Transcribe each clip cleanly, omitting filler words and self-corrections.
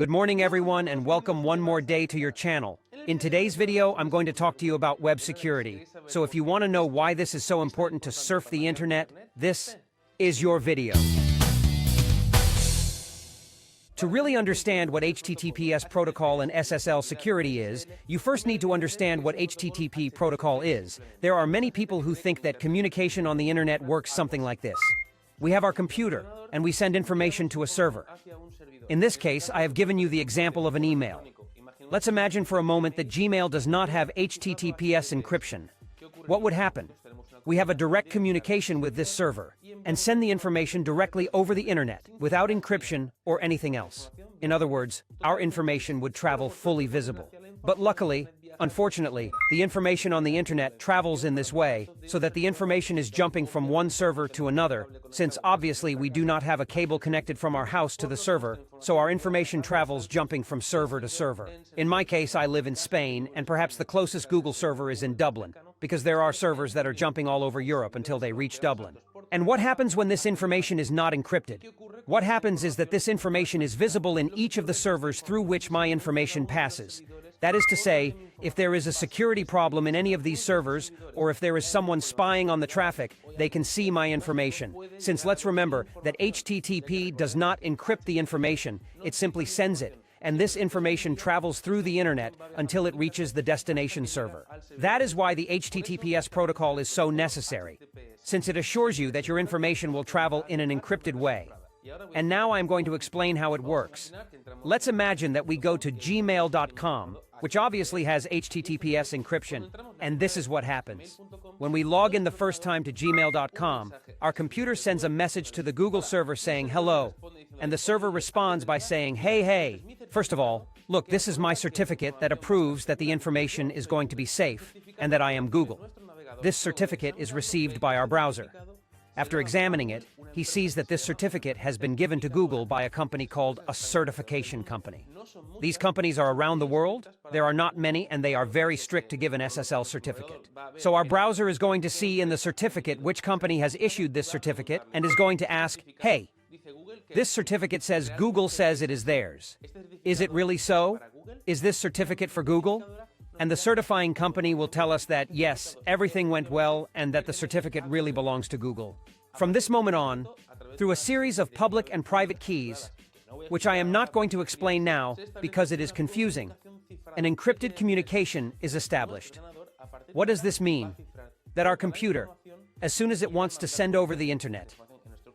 Good morning everyone and welcome one more day to your channel. In today's video, I'm going to talk to you about web security. So if you want to know why this is so important to surf the internet, this is your video. To really understand what HTTPS protocol and SSL security is, you first need to understand what HTTP protocol is. There are many people who think that communication on the internet works something like this. We have our computer, and we send information to a server. In this case, I have given you the example of an email. Let's imagine for a moment that Gmail does not have HTTPS encryption. What would happen? We have a direct communication with this server, and send the information directly over the internet, without encryption or anything else. In other words, our information would travel fully visible. But luckily, unfortunately, the information on the internet travels in this way, so that the information is jumping from one server to another, since obviously we do not have a cable connected from our house to the server, so our information travels jumping from server to server. In my case, I live in Spain, and perhaps the closest Google server is in Dublin, because there are servers that are jumping all over Europe until they reach Dublin. And what happens when this information is not encrypted? What happens is that this information is visible in each of the servers through which my information passes. That is to say, if there is a security problem in any of these servers, or if there is someone spying on the traffic, they can see my information. Since let's remember that HTTP does not encrypt the information, it simply sends it, and this information travels through the internet until it reaches the destination server. That is why the HTTPS protocol is so necessary, since it assures you that your information will travel in an encrypted way. And now I'm going to explain how it works. Let's imagine that we go to gmail.com, which obviously has HTTPS encryption, and this is what happens. When we log in the first time to gmail.com, our computer sends a message to the Google server saying hello, and the server responds by saying, hey. First of all, look, this is my certificate that approves that the information is going to be safe, and that I am Google. This certificate is received by our browser. After examining it, he sees that this certificate has been given to Google by a company called a certification company. These companies are around the world. There are not many, and they are very strict to give an SSL certificate. So our browser is going to see in the certificate which company has issued this certificate and is going to ask, hey, this certificate says Google says it is theirs. Is it really so? Is this certificate for Google? And the certifying company will tell us that, yes, everything went well and that the certificate really belongs to Google. From this moment on, through a series of public and private keys, which I am not going to explain now because it is confusing, an encrypted communication is established. What does this mean? That our computer, as soon as it wants to send over the internet,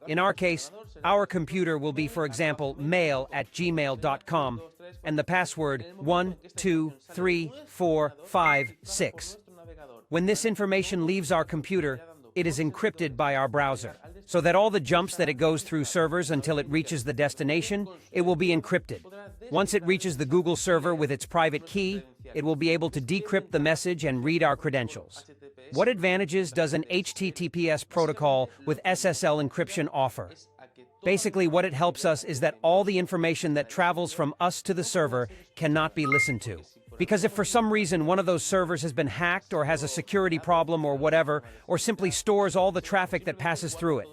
in our case, our computer will be, for example, mail@gmail.com, and the password 123456. When this information leaves our computer, it is encrypted by our browser, so that all the jumps that it goes through servers until it reaches the destination, it will be encrypted. Once it reaches the Google server with its private key, it will be able to decrypt the message and read our credentials. What advantages does an HTTPS protocol with SSL encryption offer? Basically, what it helps us is that all the information that travels from us to the server cannot be listened to. Because if for some reason one of those servers has been hacked or has a security problem or whatever, or simply stores all the traffic that passes through it,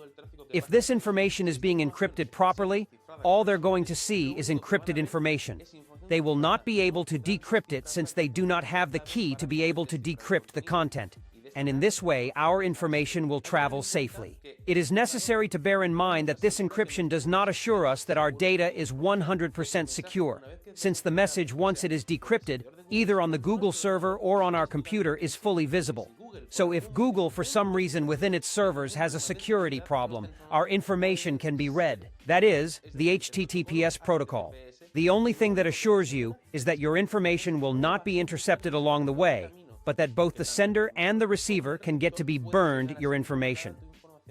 if this information is being encrypted properly, all they're going to see is encrypted information. They will not be able to decrypt it since they do not have the key to be able to decrypt the content. And in this way, our information will travel safely. It is necessary to bear in mind that this encryption does not assure us that our data is 100% secure, since the message, once it is decrypted, either on the Google server or on our computer, is fully visible. So if Google, for some reason within its servers, has a security problem, our information can be read. That is, the HTTPS protocol. The only thing that assures you is that your information will not be intercepted along the way, but that both the sender and the receiver can get to be burned your information.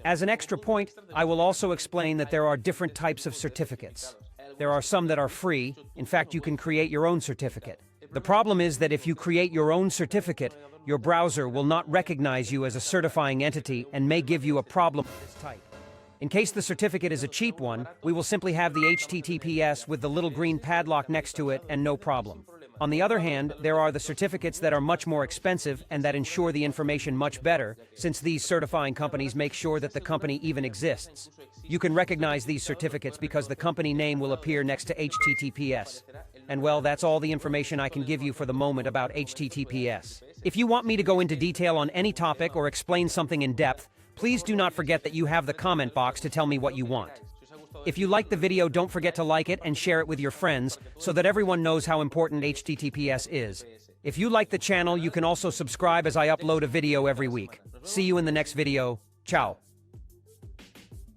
As an extra point, I will also explain that there are different types of certificates. There are some that are free. In fact, you can create your own certificate. The problem is that if you create your own certificate, your browser will not recognize you as a certifying entity and may give you a problem of this type. In case the certificate is a cheap one, we will simply have the HTTPS with the little green padlock next to it and no problem. On the other hand, there are the certificates that are much more expensive and that ensure the information much better, since these certifying companies make sure that the company even exists. You can recognize these certificates because the company name will appear next to HTTPS. And well, that's all the information I can give you for the moment about HTTPS. If you want me to go into detail on any topic or explain something in depth, please do not forget that you have the comment box to tell me what you want. If you like the video, don't forget to like it and share it with your friends so that everyone knows how important HTTPS is. If you like the channel, you can also subscribe as I upload a video every week. See you in the next video. Ciao.